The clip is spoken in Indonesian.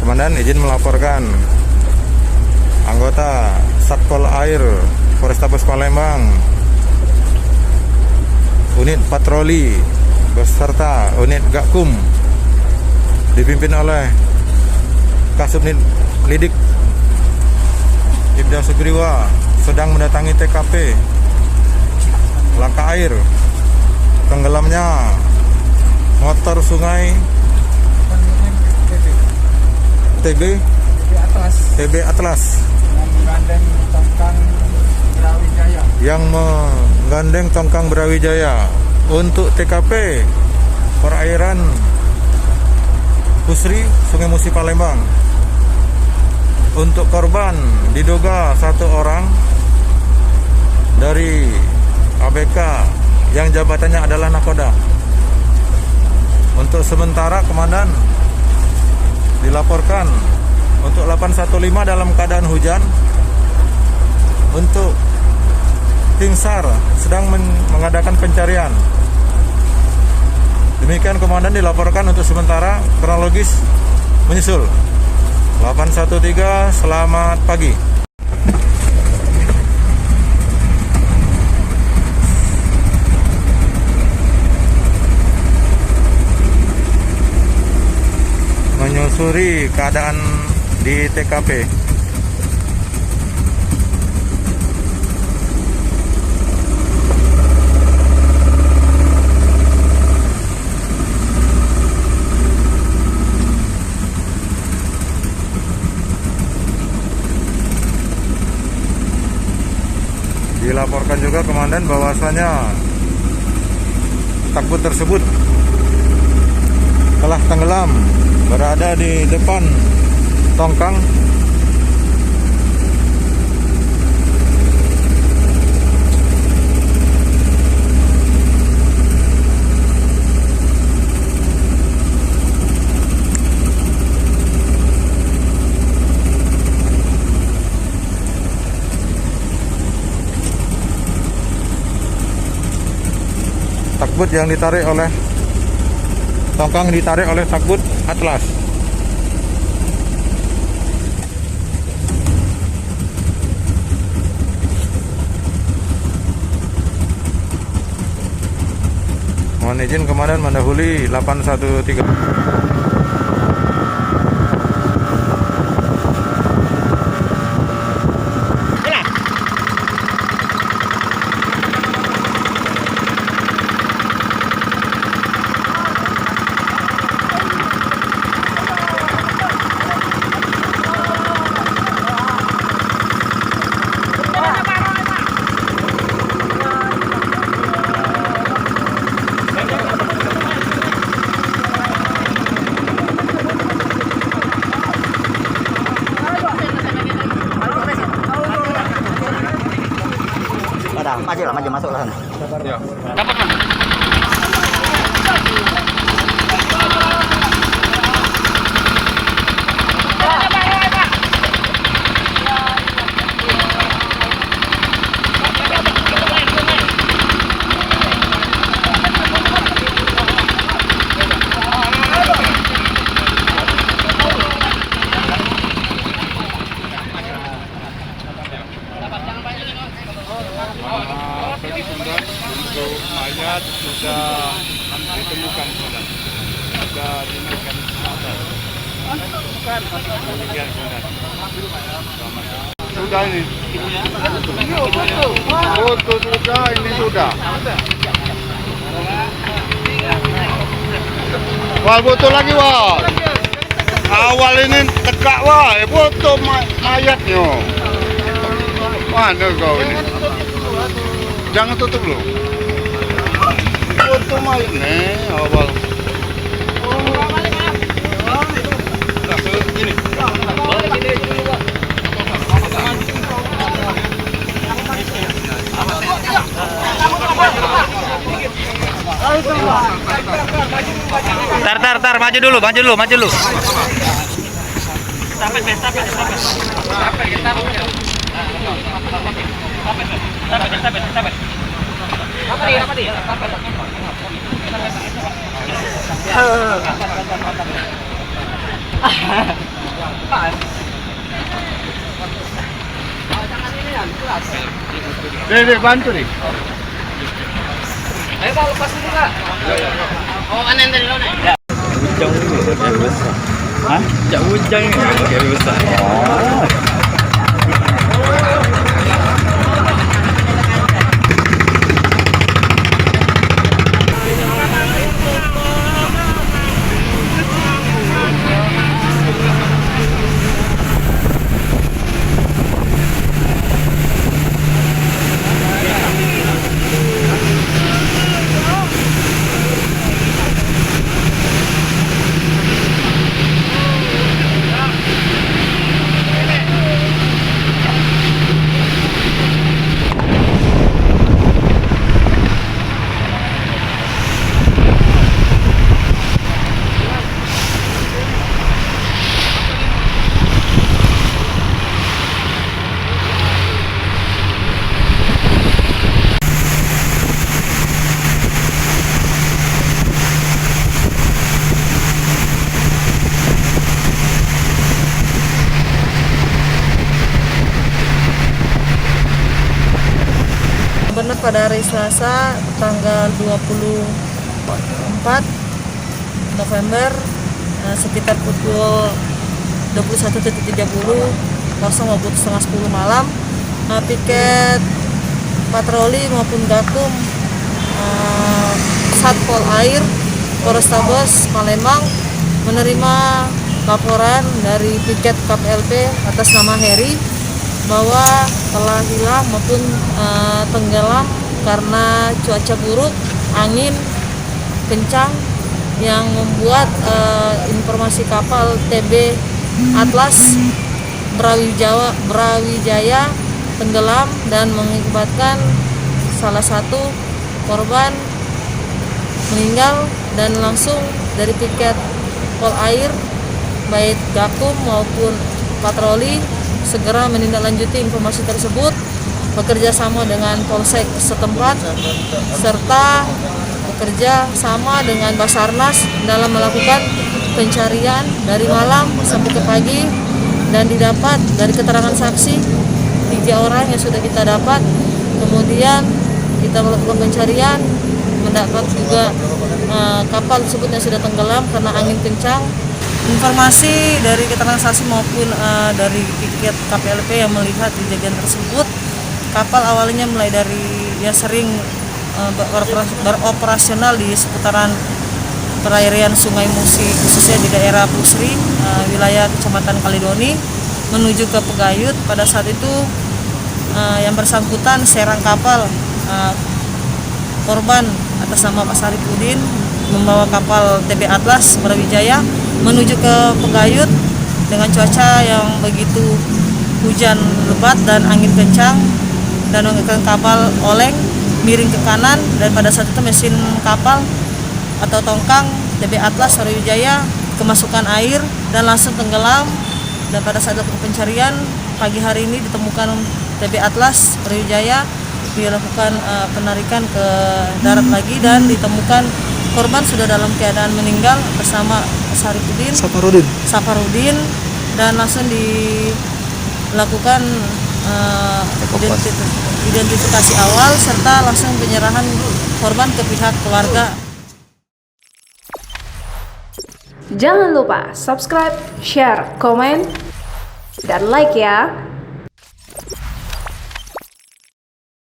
Komandan izin melaporkan anggota Satpol Air Polrestabes Palembang, unit patroli beserta unit Gakum dipimpin oleh Kasubnit Lidik Ibda Sugriwa sedang mendatangi TKP laka air tenggelamnya motor sungai TB Atlas yang menggandeng tongkang Brawijaya untuk TKP perairan Pusri, Sungai Musi, Palembang. Untuk korban diduga satu orang dari ABK yang jabatannya adalah nakoda. Untuk sementara komandan dilaporkan untuk 815 dalam keadaan hujan. Untuk tim SAR sedang mengadakan pencarian. Demikian komandan dilaporkan untuk sementara, kronologis menyusul. 813, selamat pagi. Menyusuri keadaan di TKP. Dilaporkan juga komandan bahwasanya tugboat tersebut telah tenggelam berada di depan tongkang tugboat yang ditarik oleh tongkang ditarik oleh tugboat Atlas. Mohon izin komandan mendahului 813. Maju lah, maju masuk lah sana. Ya. Untuk mayat sudah ditemukan, sudah dinaikkan ke atas. Demikian komandan. Sudah ini. Foto sudah, ini sudah. Wah, foto lagi wah. Awal ini tegak wah, foto mayatnya. Mana kau ini? Jangan tutup loh. Foto mayat nih awal. Ini. Tar, maju dulu. Dek, bantu nih. Ayo Pak, lepas dulu Kak. Oh, kanan dari mana? Ujang dulu, kayak besar. Hah? Jak ujang ini kayak besar. Benar pada hari Selasa tanggal 24 November sekitar pukul 21.30 maupun setengah 10 malam piket patroli maupun gakum Satpol Air Polrestabes Palembang menerima laporan dari piket KPLP atas nama Heri bahwa telah hilang maupun tenggelam karena cuaca buruk, angin kencang yang membuat informasi kapal TB Atlas Brawijaya tenggelam dan mengakibatkan salah satu korban meninggal, dan langsung dari piket Pol Air baik gakum maupun patroli segera menindaklanjuti informasi tersebut bekerja sama dengan polsek setempat serta bekerja sama dengan Basarnas dalam melakukan pencarian dari malam sampai ke pagi, dan didapat dari keterangan saksi 3 orang yang sudah kita dapat. Kemudian kita melakukan pencarian, mendapat juga kapal tersebut yang sudah tenggelam karena angin kencang. Informasi dari keterangan saksi maupun dari piket KPLP yang melihat kejadian tersebut, kapal awalnya mulai dari sering beroperasional di seputaran perairan Sungai Musi, khususnya di daerah Pusri, wilayah Kecamatan Kalidoni, menuju ke Pegayut. Pada saat itu yang bersangkutan serang kapal korban atas nama Pak Saripudin membawa kapal TB Atlas Brawijaya menuju ke Pegayut dengan cuaca yang begitu hujan lebat dan angin kencang, dan mengakibatkan kapal oleng miring ke kanan, dan pada saat itu mesin kapal atau tongkang TB Atlas Brawijaya kemasukan air dan langsung tenggelam. Dan pada saat pencarian pagi hari ini ditemukan TB Atlas Brawijaya, dilakukan penarikan ke darat lagi dan ditemukan korban sudah dalam keadaan meninggal bersama Saparudin, dan langsung dilakukan identifikasi awal serta langsung penyerahan korban ke pihak keluarga. Jangan lupa subscribe, share, komen, dan like ya.